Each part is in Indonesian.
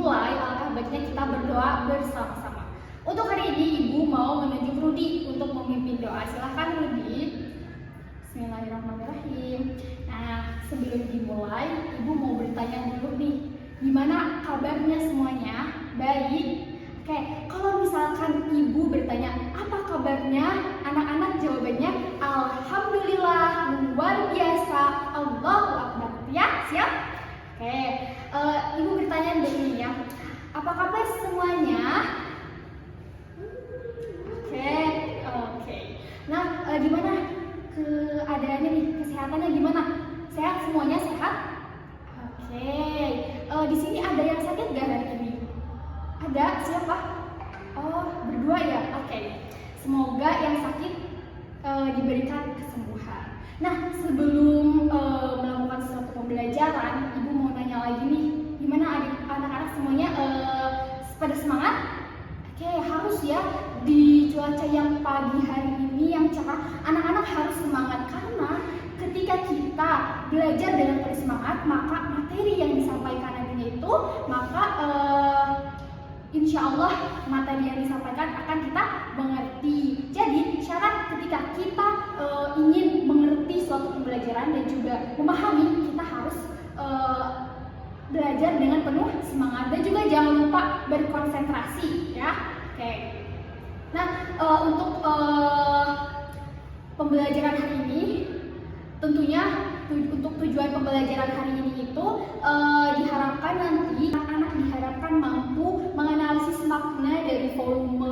dimulai, alangkah baiknya kita berdoa bersama-sama. Untuk hari ini Ibu mau menunjuk Rudi untuk memimpin doa. Silahkan Rudi. Bismillahirrahmanirrahim. Nah, sebelum dimulai, Ibu mau bertanya dulu nih, gimana kabarnya semuanya? Baik? Oke, kalau misalkan Ibu bertanya, apa kabarnya? Anak-anak jawabannya, Alhamdulillah, luar biasa, Allahu Akbar. Ya, siap? Oke, Ibu bertanya dulu nih ya, apa kabar semuanya? Oke. Nah, gimana keadaannya nih, kesehatannya gimana? Sehat semuanya, sehat? Oke. Di sini ada yang sakit gak hari ini? Ada, siapa? Oh, berdua ya? Oke. Semoga yang sakit diberikan kesembuhan. Nah, sebelum melakukan suatu pembelajaran, Ibu mau nanya lagi nih, gimana anak-anak semuanya pada semangat? Oke, harus ya, di cuaca yang pagi hari ini yang cerah, anak-anak harus semangat karena ketika kita belajar dengan penuh semangat, maka materi yang disampaikan nantinya itu, maka insya Allah materi yang disampaikan akan kita mengerti. Jadi syarat ketika kita ingin mengerti suatu pembelajaran dan juga memahami, kita harus belajar dengan penuh semangat dan juga jangan lupa berkonsentrasi ya. Oke. Nah, untuk pembelajaran hari ini tentunya untuk tujuan pembelajaran hari ini itu diharapkan nanti anak-anak diharapkan mampu menganalisis makna dari volume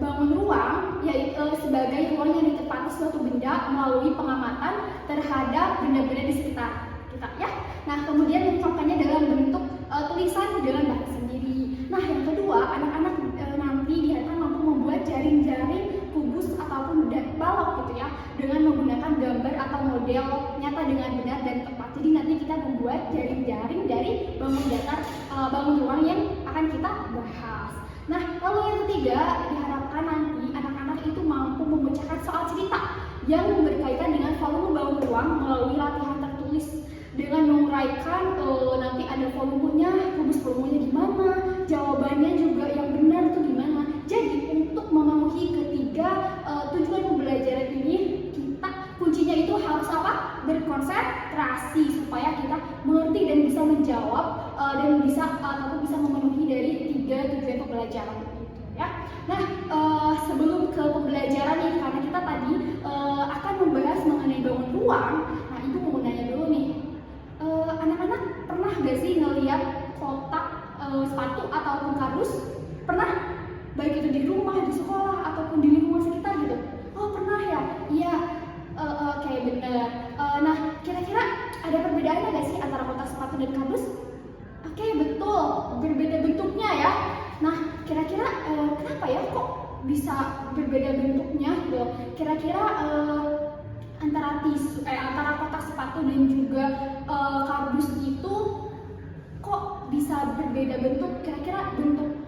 bangun ruang, yaitu sebagai ruang yang ditempati suatu benda melalui pengamatan terhadap benda-benda di sekitar kita ya. Nah, kemudian mengungkapkannya dalam bentuk tulisan dengan bahasa sendiri. Nah, yang kedua, anak-anak nanti diharapkan mampu membuat jaring-jaring kubus ataupun balok gitu ya, dengan menggunakan gambar atau model nyata dengan benar dan tepat. Jadi nanti kita membuat jaring-jaring dari bangun datar, bangun ruang yang akan kita bahas. Nah, lalu yang ketiga, diharapkan nanti anak-anak itu mampu memecahkan soal cerita yang berkaitan dengan volume bangun ruang melalui latihan tertulis dengan menguraikan nanti ada volumenya, rumus volumenya gimana, jawabannya juga yang benar itu gimana. Jadi untuk memenuhi ketiga tujuan pembelajaran ini, kita kuncinya itu harus apa? Berkonsentrasi supaya kita mengerti dan bisa menjawab dan bisa ataupun bisa memenuhi dari tiga tujuan pembelajaran itu ya. Nah, sebelum ke pembelajaran ini, karena kita tadi akan membahas mengenai bangun ruang, nah Ibu mau nanya dulu nih, anak-anak pernah gak sih ngeliat kotak sepatu ataupun kardus? Pernah? Baik itu di rumah, di sekolah, ataupun di lingkungan sekitar gitu? Oh pernah ya? Iya, oke bener. Nah, kira-kira ada perbedaan gak sih antara kotak sepatu dan kardus? Oke, betul, berbeda bentuknya ya. Nah, kira-kira kenapa ya kok bisa berbeda bentuknya gitu? Kira-kira antara kotak sepatu dan juga kardus itu kok bisa berbeda bentuk? Kira-kira bentuk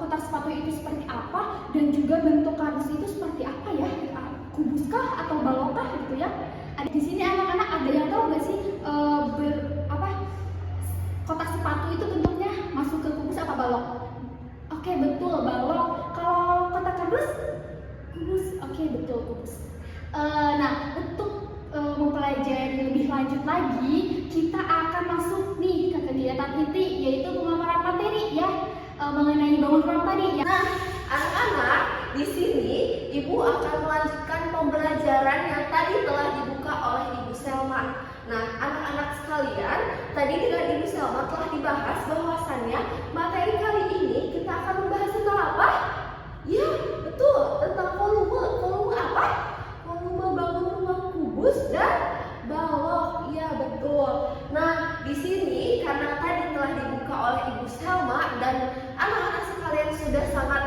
kotak sepatu itu seperti apa dan juga bentuk kardus itu seperti apa ya? Kubuskah atau balokkah gitu ya? Ada di sini anak-anak ada yang tahu nggak sih kotak sepatu itu bentuknya masuk ke kubus apa balok? Oke, betul, balok. Kalau kotak kardus? Kubus. Oke, betul, kubus. Nah, untuk mempelajari lebih lanjut lagi, kita akan masuk nih ke kegiatan inti, yaitu pemaparan materi ya, mengenai bangun ruang tadi ya. Nah, anak-anak, di sini Ibu akan melanjutkan pembelajaran yang tadi telah dibuka oleh Ibu Selma. Nah, anak-anak sekalian, tadi dengan Ibu Selma telah dibahas bahwasannya materi kali ini kita akan membahas tentang apa? Ya, betul, tentang volume. Volume apa? Volume bangun ruang kubus dan balok. Ya, betul. Nah, di sini karena tadi telah dibuka oleh Ibu Selma dan anak-anak sekalian sudah sangat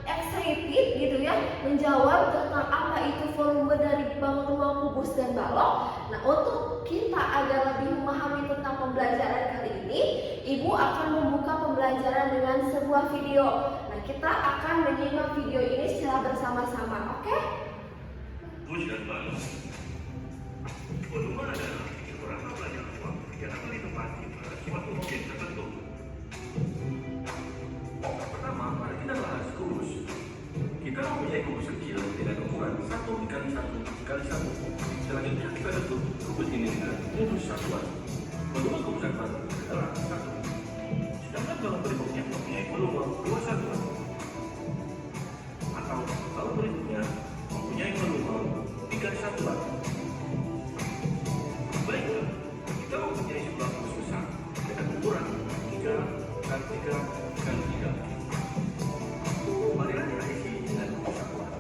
excited gitu ya menjawab tentang apa itu volume dari bangun ruang kubus dan balok. Nah, untuk kita agar lebih memahami tentang pembelajaran kali ini, Ibu akan membuka pembelajaran dengan sebuah video. Nah, kita akan menyimak video ini secara bersama-sama, oke? Kubus dan balok. Volume adalah ukuran banyaknya yang akan ditempati pada suatu objek tertentu. kalau berikutnya mempunyai volume 2 satuan? Atau kalau berikutnya mempunyai volume 3 satuan? Baiklah, kita mempunyai sebuah rumus besar dengan ukuran 3 kali 3 kali 3. Marilah kita isi dengan rumus satuan.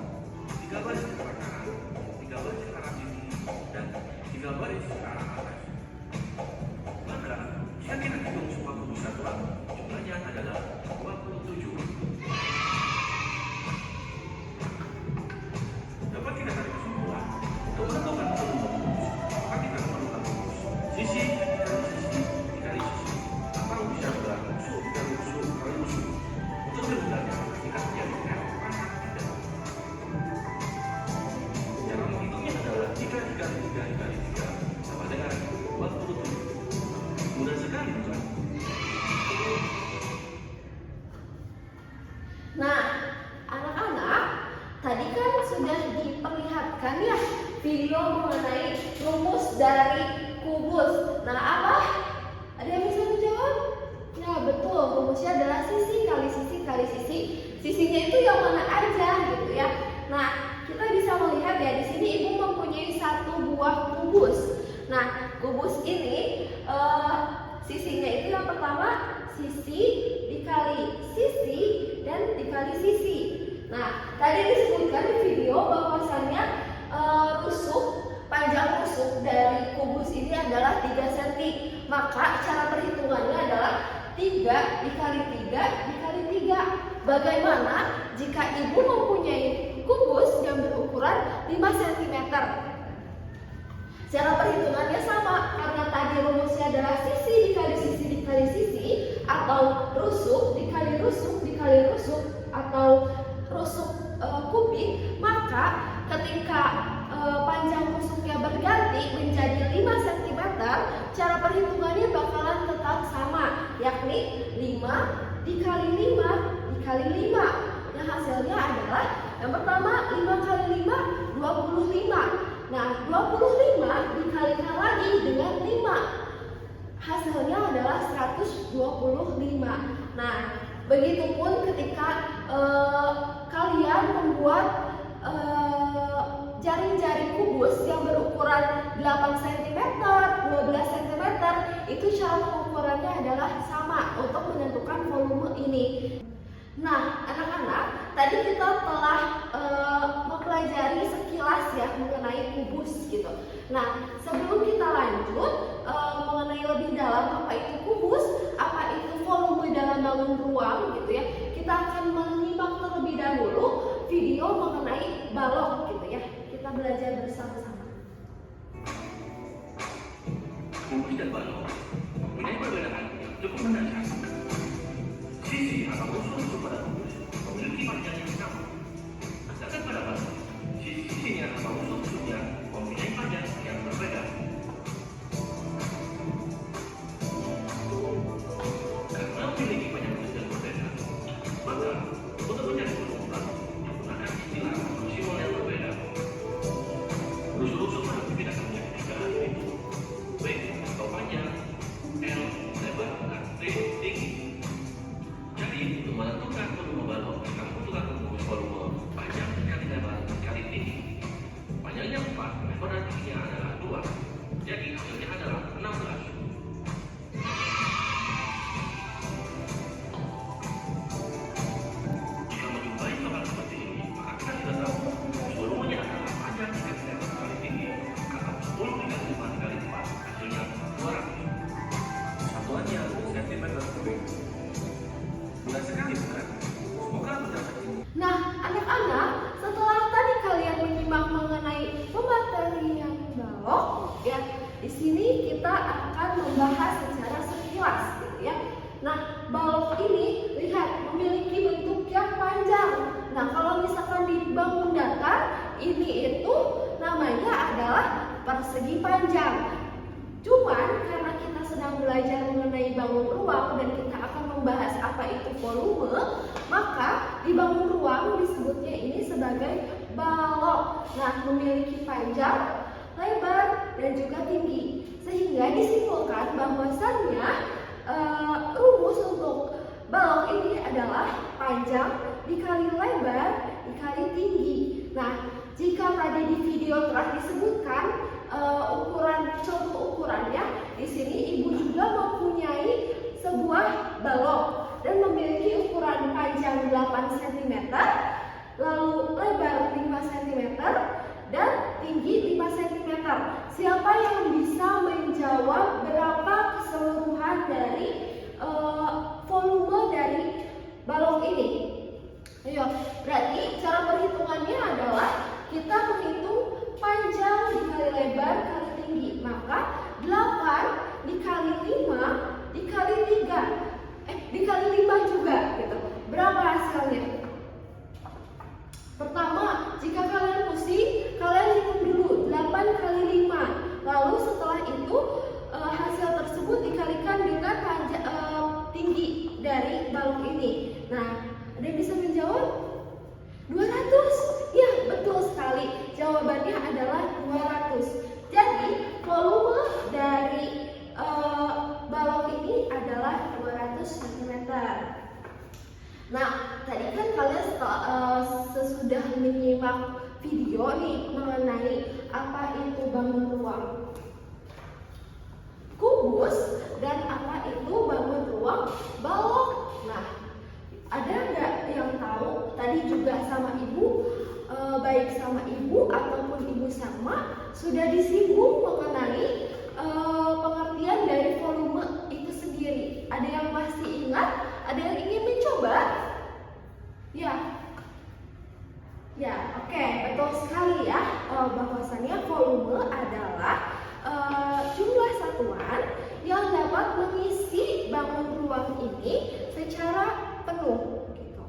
3 baris ke arah kanan, 3 baris ke arah kiri, dan 3 baris ke arah atas. Maka, jika kita hitung semua rumus satuan, jumlahnya adalah 27. Dapat kita tarik kesimpulan untuk menentukan volume rumus, maka kita memerlukan rumus sisi dikali sisi dikali sisi, atau bisa juga rusuk dikali rusuk kali rusuk. Untuk bermudahnya, kita menjadi F pangkat 3. Cara menghitungnya adalah 3 dikali 3 dikali 3 sama dengan 27. Mudah sekali, bukan? Nah, anak-anak, tadi kan sudah diperlihatkan ya video mengenai rumus dari kubus. Nah, apa? Ada yang bisa menjawab? Ya, betul. Rumusnya adalah sisi kali sisi kali sisi. Sisinya itu yang mana aja gitu ya. Nah, kita bisa melihat ya di sini ibu mempunyai satu buah kubus. Nah, kubus ini sisinya itu yang pertama sisi dikali sisi dan dikali sisi. Nah, tadi disebutkan di video bahwasannya panjang rusuk dari kubus ini adalah 3 cm. Maka cara perhitungannya adalah 3 dikali 3 dikali 3. Bagaimana jika ibu mempunyai kubus yang berukuran 5 cm? Cara perhitungannya sama, karena tadi rumusnya adalah sisi dikali sisi dikali sisi, atau rusuk dikali rusuk dikali rusuk, atau rusuk kubik. Maka ketika panjang rusuknya berganti menjadi 5 cm, cara perhitungannya bakalan tetap sama, yakni 5 dikali 5 dikali 5. Yang hasilnya adalah yang pertama 5 kali 5 25. Nah, 25 dikalikan lagi dengan 5. Hasilnya adalah 125. Nah, begitupun ketika kalian membuat jaring-jaring kubus yang berukuran 8 cm, 12 cm, itu cara pengukurannya adalah sama untuk menentukan volume ini. Nah, anak-anak, tadi kita telah mempelajari sekilas ya mengenai kubus gitu. Nah, sebelum kita lanjut mengenai lebih dalam apa itu kubus, apa itu volume dalam bangun ruang gitu ya, kita akan menyimak terlebih dahulu video mengenai balok gitu ya. Kita belajar bersama-sama. Kubus dan balok mempunyai perbedaan yang cukup mendasar. Sisi atau rusuk pada kubus memiliki panjang yang sama. Sedangkan pada balok, sisinya atau rusuknya mempunyai panjang yang berbeda. Karena memiliki panjang rusuk yang berbeda, maka untuk mencari volume balok menggunakan istilah maksimal yang berbeda. Rusuk-rusuk pada kubus akan menjadi 3, yaitu W atau panjang, L lebar, dan T tinggi. Jadi, untuk menentukan volume balok, kita membutuhkan rumus volume panjang kali lebar kali tinggi. Panjangnya 4, lebar dan tingginya adalah 2. Jadi, hasilnya adalah 16. Jika menjumpai soal seperti ini, maka kita sudah tahu volumenya adalah panjang kali lebar kali tinggi, atau 10 dikali 5 dikali 4, hasilnya 200. Satuannya cm kubik. Mudah sekali, bukan? Semoga mendapat ilmu. Nah, anak-anak, setelah tadi kalian menyimak mengenai pematerian balok, ya, di sini kita akan membahas secara sekilas, gitu ya. Nah, balok ini lihat memiliki bentuk yang panjang. Nah, kalau misalkan dibangun datar, ini itu namanya adalah persegi panjang. Cuman karena kita sedang belajar mengenai bangun ruang dan kita akan membahas apa itu volume, maka di bangun ruang disebutnya ini sebagai balok. Nah, memiliki panjang, lebar, dan juga tinggi. Sehingga disimpulkan bahwasannya rumus untuk panjang dikali lebar dikali tinggi. Nah, jika tadi di video telah disebutkan contoh ukurannya, di sini ibu juga mempunyai sebuah balok dan memiliki ukuran panjang 8 cm, lalu lebar 5 cm dan tinggi 5 cm. Siapa yang bisa menjawab berapa keseluruhan dari volume dari balok ini? Ayo, berarti cara perhitungannya adalah kita menghitung panjang dikali lebar kali tinggi. Maka 8 dikali 5 dikali 3 dikali 5 juga gitu. Berapa hasilnya? Pertama, jika kalian pusing, kalian hitung dulu 8 kali 5. Lalu setelah itu hasil tersebut dikalikan dengan tinggi dari balok ini. Nah, ada yang bisa menjawab? 200. Ya, betul sekali. Jawabannya adalah 200. Jadi, volume dari balok ini adalah 200 cm. Nah, tadi kan kalian sesudah menyimak video nih mengenai apa itu bangun ruang kubus dan apa itu bangun ruang balok. Nah, ada nggak yang tahu? Tadi juga sama ibu, baik sama ibu ataupun ibu sama sudah disinggung mengenai pengertian dari volume itu sendiri. Ada yang masih ingat? Ada yang ingin mencoba? Ya, oke, betul sekali ya. Bahwasannya volume adalah jumlah satuan yang dapat mengisi bangun ruang ini secara penuh. Gitu.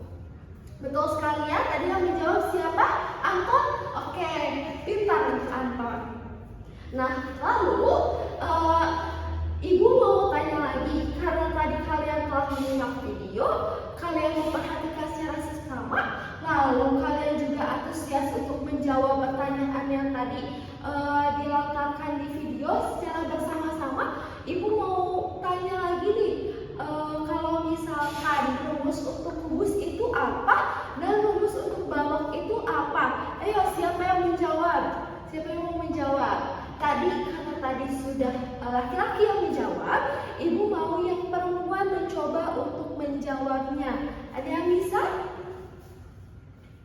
Betul sekali ya. Tadi yang menjawab siapa? Anton? Oke, pintar Anton. Nah, lalu ibu mau tanya lagi, karena tadi kalian telah menyimak video, kalian memperhatikan secara seksama, lalu kalian juga antusias untuk menjawab pertanyaan yang tadi dilontarkan di video secara bersama-sama. Ibu mau tanya lagi nih, kalau misalkan rumus untuk kubus itu apa dan rumus untuk balok itu apa? Ayo, siapa yang menjawab? Siapa yang mau menjawab? Karena tadi sudah laki-laki yang menjawab, ibu mau yang perempuan mencoba untuk menjawabnya. Ada yang bisa?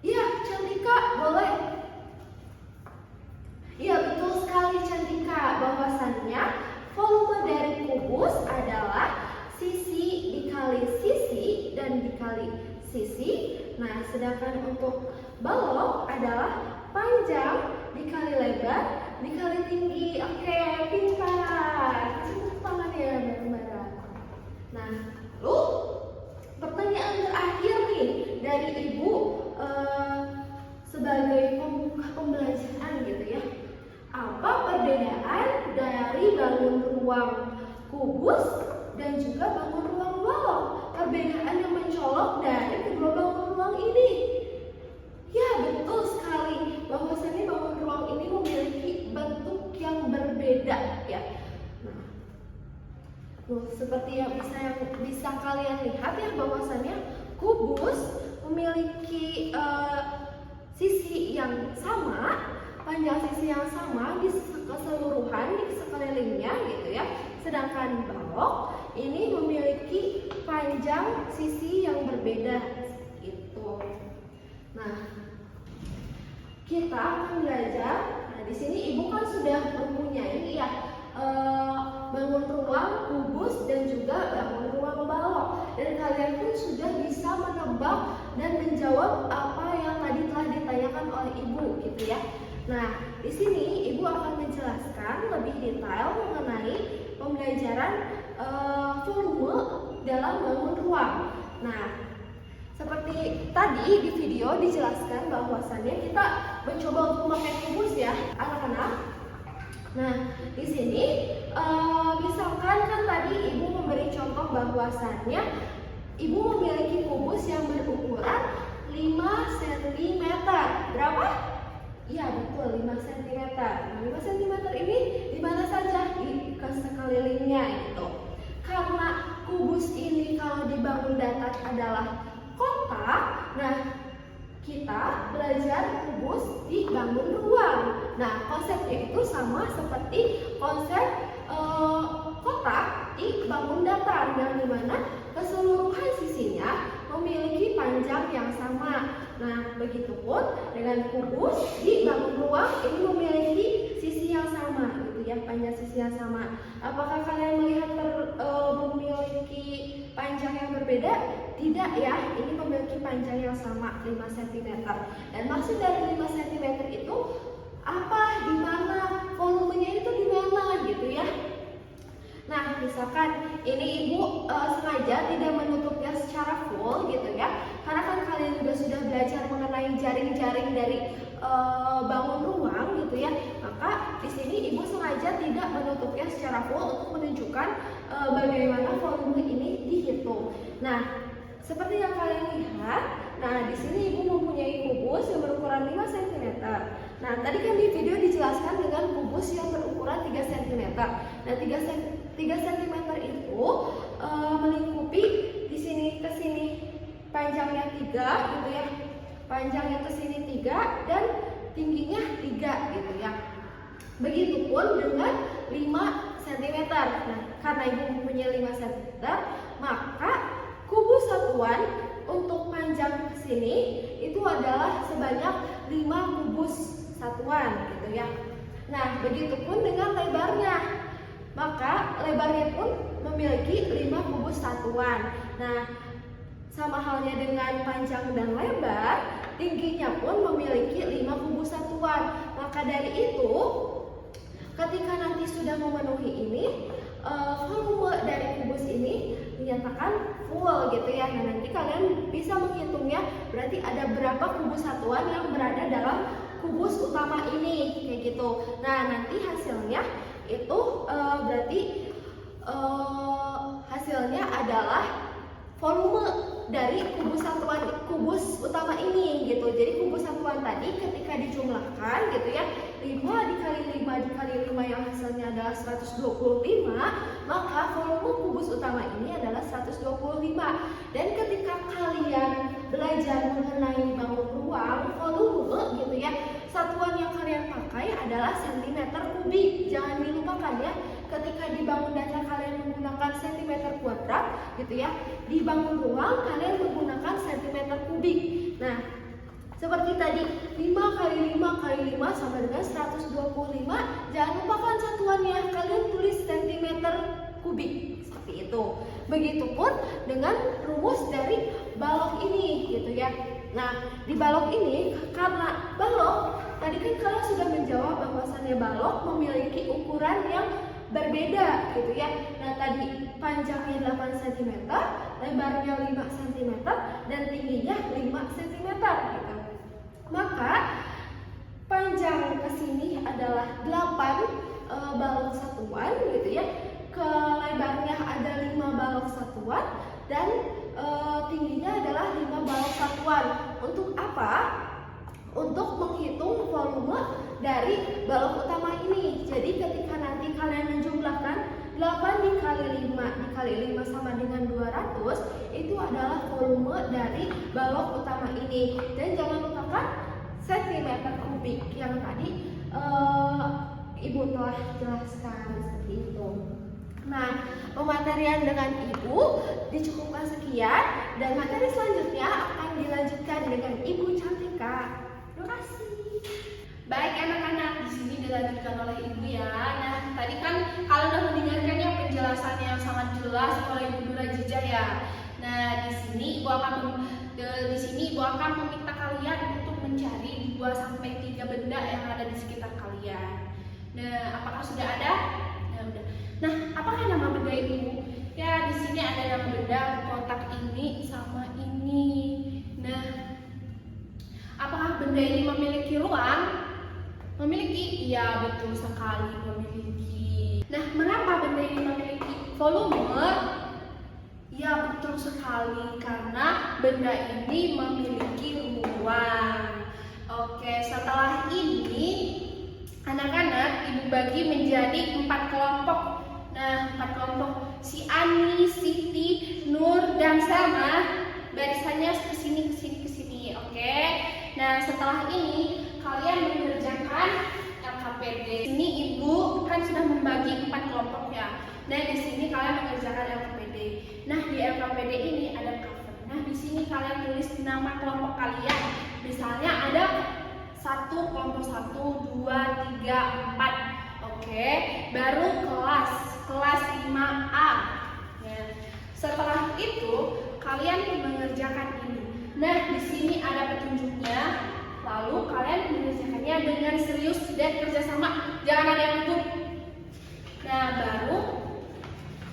Iya, Cantika, boleh. Iya, betul sekali Cantika, bahwasannya volume dari kubus adalah sisi dikali sisi dan dikali sisi. Nah, sedangkan untuk balok adalah panjang dikali lebar dikali tinggi. Oke, pintar. Tepuk tangan ya bareng-bareng. Nah, lalu pertanyaan terakhir nih dari ibu sebagai pembuka pembelajaran gitu ya. Apa perbedaan dari bangun ruang kubus dan juga bangun ruang balok? Perbedaan yang mencolok dari kedua bangun ruang ini. Ya, betul sekali. Bahwasannya bangun ruang ini memiliki bentuk yang berbeda ya. Nah, seperti yang bisa kalian lihat ya, bahwasannya kubus memiliki sisi yang sama, panjang sisi yang sama di keseluruhan di sekelilingnya gitu ya. Sedangkan balok ini memiliki panjang sisi yang berbeda gitu. Nah, kita akan belajar. Nah, di sini ibu kan sudah mempunyai ya bangun ruang kubus dan juga bangun ruang balok, dan kalian pun sudah bisa menebak dan menjawab apa yang tadi telah ditanyakan oleh ibu gitu ya. Nah, di sini ibu akan menjelaskan lebih detail mengenai pembelajaran volume dalam bangun ruang. Nah, seperti tadi di video dijelaskan bahwasannya kita mencoba untuk memakai kubus ya, anak-anak. Nah, di sini misalkan kan tadi ibu memberi contoh bahwasannya ibu memiliki kubus yang berukuran 5 cm. Berapa? Iya, betul, 5 cm. Nah, 5 cm ini di mana saja? Di sekelilingnya gitu. Karena kubus ini kalau dibangun datar adalah kotak, kotak, nah kita belajar kubus dibangun ruang. Nah, konsepnya itu sama seperti konsep kotak dibangun datar, yang dimana keseluruhan sisinya memiliki panjang yang sama. Nah, begitupun dengan kubus dibangun ruang ini memiliki sisi yang sama, gitu ya, panjang sisi yang sama. Apakah kalian melihat memiliki panjang yang berbeda? Tidak ya, ini memiliki panjang yang sama 5 cm. Dan maksud dari 5 cm itu apa, di mana, volumenya itu di mana gitu ya. Nah, misalkan ini ibu sengaja tidak menutupnya secara full gitu ya, karena kan kalian juga sudah belajar mengenai jaring-jaring dari bangun ruang gitu ya, maka di sini ibu sengaja tidak menutupnya secara full untuk menunjukkan bagaimana volume ini dihitung. Nah, seperti yang kalian lihat, nah di sini ibu mempunyai kubus yang berukuran 5 cm. Nah, tadi kan di video dijelaskan dengan kubus yang berukuran 3 cm. Nah, 3 cm itu melingkupi di sini ke sini panjangnya 3 gitu ya. Panjangnya ke sini 3 dan tingginya 3 gitu ya. Begitupun dengan 5 cm. Nah, karena ibu mempunyai 5 cm, maka kubus satuan untuk panjang ke sini itu adalah sebanyak 5 kubus satuan gitu ya. Nah, begitupun dengan lebarnya. Maka lebarnya pun memiliki 5 kubus satuan. Nah, sama halnya dengan panjang dan lebar, tingginya pun memiliki 5 kubus satuan. Maka dari itu, ketika nanti sudah memenuhi ini, volume dari kubus ini dinyatakan full gitu ya. Nah, nanti kalian bisa menghitungnya, berarti ada berapa kubus satuan yang berada dalam kubus utama ini, kayak gitu. Nah, nanti hasilnya itu berarti hasilnya adalah volume dari kubus utama ini gitu. Jadi kubus satuan tadi ketika dijumlahkan gitu ya, 5 dikali 5 dikali 5 yang hasilnya adalah 125, maka volume kubus utama ini adalah 125. Dan ketika kalian belajar mengenai bangun ruang, volume gitu ya, satuan yang kalian pakai adalah cm kubik. Jangan dilupakan ya, ketika dibangun datar kalian menggunakan cm kuadrat gitu ya, di bangun ruang kalian menggunakan cm kubik. Nah, seperti tadi 5 kali 5 kali 5 sama dengan 125. Jangan lupakan satuannya, kalian tulis cm kubik seperti itu. Begitupun dengan rumus dari balok ini gitu ya. Nah, di balok ini, karena balok tadi kan kalian sudah menjawab bahwasannya balok memiliki ukuran yang berbeda gitu ya. Nah, tadi panjangnya 8 cm, lebarnya 5 cm, dan tingginya 5 cm gitu. Maka panjang ke sini adalah 8 balok satuan gitu ya. Ke lebarnya ada 5 balok satuan dan tingginya adalah 5 balok satuan. Untuk apa? Untuk menghitung volume dari balok utama ini. Jadi ketika nanti kalian menjumlahkan 8 dikali 5 dikali 5 sama dengan 200, itu adalah volume dari balok utama ini. Dan jangan lupakan cm kubik yang tadi ibu telah jelaskan seperti itu. Nah, pematerian dengan ibu dicukupkan sekian, dan materi selanjutnya akan dilanjutkan dengan ibu Cantika. Terima kasih. Baik anak-anak, di sini dilanjutkan oleh ibu ya. Nah, tadi kan kalian sudah mendengarkannya penjelasannya yang sangat jelas oleh Ibu Rajija ya. Nah, di sini ibu akan meminta kalian untuk mencari 2 sampai 3 benda yang ada di sekitar kalian. Nah, apakah sudah ada? Nah, udah. Nah, apakah nama benda itu? Ya, di sini ada nama benda kotak ini sama ini. Nah, apakah benda ini memiliki ruang? Memiliki? Iya, betul sekali memiliki. Nah, mengapa benda ini memiliki volume? Ya, betul sekali, karena benda ini memiliki ruang. Oke, setelah ini anak-anak ibu bagi menjadi 4 kelompok. Nah, 4 kelompok. Si Ani, Siti, Nur, dan Selma barisannya kesini. Oke. Nah, setelah ini kalian mengerjakan LKPD. Ini Ibu kan sudah membagi 4 kelompok ya. Nah, di sini kalian mengerjakan LKPD. Nah, di LKPD ini ada cover. Nah, di sini kalian tulis nama kelompok kalian. Misalnya ada kelompok 1, 2, 3, 4. Oke. Baru kelas 5A. Ya. Setelah itu kalian mengerjakan ini. Nah, di sini ada petunjuknya. Lalu kalian mengerjakannya dengan serius dan kerjasama. Jangan ada yang nutup. Nah, baru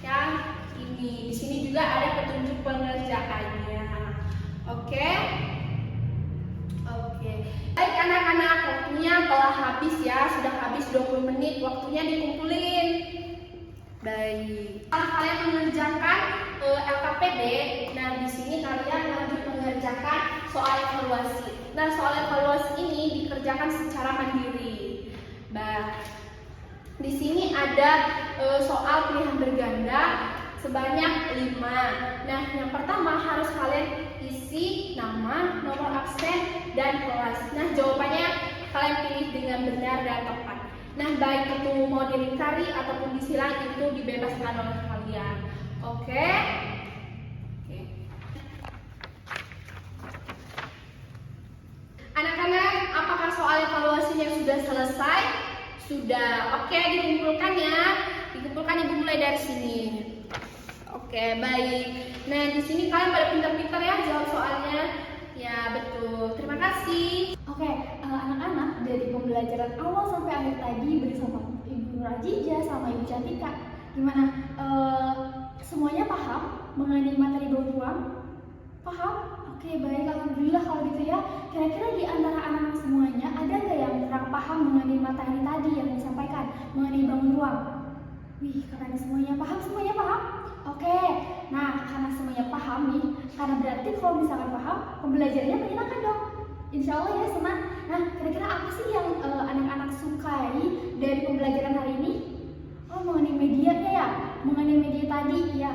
yang ini. Di sini juga ada petunjuk pengerjaannya. Oke. Baik anak-anak, waktunya telah habis ya. Sudah habis 20 menit. Waktunya dikumpulin. Baik. Setelah kalian mengerjakan LKPD, nah di sini kalian lanjut mengerjakan soal evaluasi. Nah, soal evaluasi ini dikerjakan secara mandiri. Nah, di sini ada soal pilihan berganda sebanyak 5. Nah, yang pertama harus kalian isi nama, nomor absen, dan kelas. Nah, jawabannya kalian pilih dengan benar dan tepat. Nah, baik itu mau dilingkari ataupun disilang itu dibebaskan oleh kalian. Oke. Anak-anak, apakah soal evaluasinya sudah selesai? Sudah. Oke, dikumpulkan ya. Dikumpulkan, Ibu mulai dari sini. Oke, baik. Nah, di sini kalian pada pintar-pintar ya jawab soalnya. Ya, betul. Terima kasih. Oke, anak-anak, dari pembelajaran awal sampai akhir tadi bersama Ibu Nurajija sama Ibu Cantika, gimana? Semuanya paham mengenai materi bau ruang? Paham? Oke, baik. Alhamdulillah kalau gitu ya. Kira-kira di antara anak-anak semuanya ada nggak yang kurang paham mengenai materi tadi yang disampaikan mengenai bangun ruang? Wih, karena semuanya paham, semuanya paham? Oke, nah karena semuanya paham nih, karena berarti kalau misalkan paham, pembelajarannya menyenangkan dong. Insya Allah ya, senang. Nah, kira-kira apa sih yang anak-anak sukai dari pembelajaran hari ini? Oh, mengenai medianya ya, mengenai media tadi ya,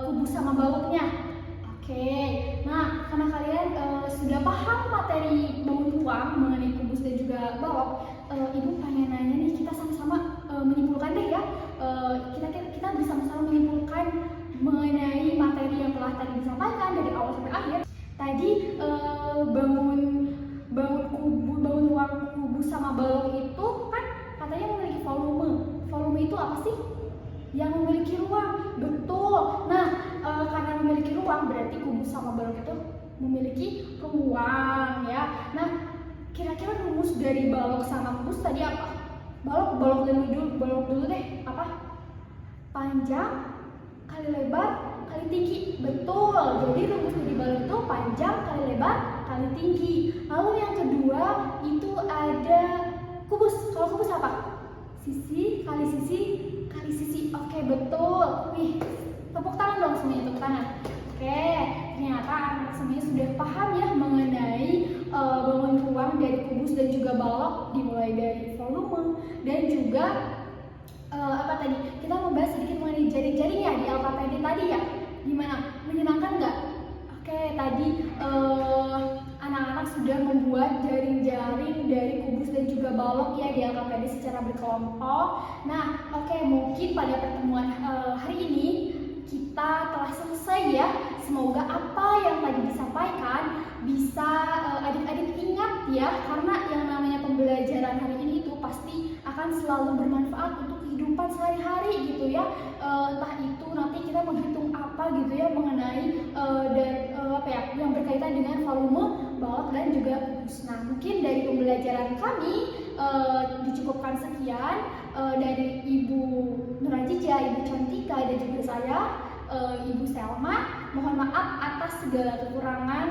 kubus sama baloknya. Oke, nah karena kalian sudah paham materi bangun ruang mengenai kubus dan juga balok, Ibu pengen nanya nih, kita sama-sama menyimpulkan deh ya. Kita bisa sama-sama menyimpulkan mengenai materi yang telah tadi disampaikan dari awal sampai akhir. Tadi bangun ruang kubus sama balok itu kan katanya memiliki volume. Volume itu apa sih? Yang memiliki ruang. Betul. Nah, karena memiliki ruang berarti kubus sama balok itu memiliki ruang ya. Nah, kira-kira rumus dari balok sama kubus tadi apa? Balok dulu deh. Apa? Panjang kali lebar kali tinggi. Betul. Jadi rumus dari balok itu panjang kali lebar kali tinggi. Lalu yang kedua itu ada kubus. Kalau kubus apa? Sisi kali sisi kali sisi. Oke, betul. Wih, tepuk tangan dong semuanya, tepuk tangan. Oke, ternyata anak semuanya sudah paham ya mengenai bangun ruang dari kubus dan juga balok, dimulai dari volume dan juga apa tadi? Kita membahas sedikit mengenai jaring-jaring ya di LKPD tadi ya. Gimana? Menyenangkan nggak? Oke, tadi anak-anak sudah membuat jaring-jaring dari kubus dan juga balok ya di LKPD secara berkelompok. Nah, oke, mungkin pada pertemuan hari ini kita telah selesai ya. Semoga apa yang tadi disampaikan bisa adik-adik ingat ya, karena yang namanya pembelajaran hari ini itu pasti akan selalu bermanfaat untuk kehidupan sehari-hari gitu ya. Entah itu nanti kita menghitung apa gitu ya mengenai yang berkaitan dengan volume balok dan juga kubus. Nah, mungkin dari pembelajaran kami dicukupkan sekian dari Ibu Nurajija, Ibu Cantika dan juga saya Ibu Selma. Mohon maaf atas segala kekurangan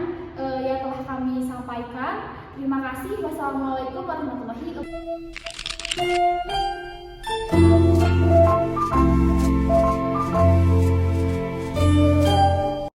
yang telah kami sampaikan. Terima kasih. Wassalamualaikum warahmatullahi wabarakatuh.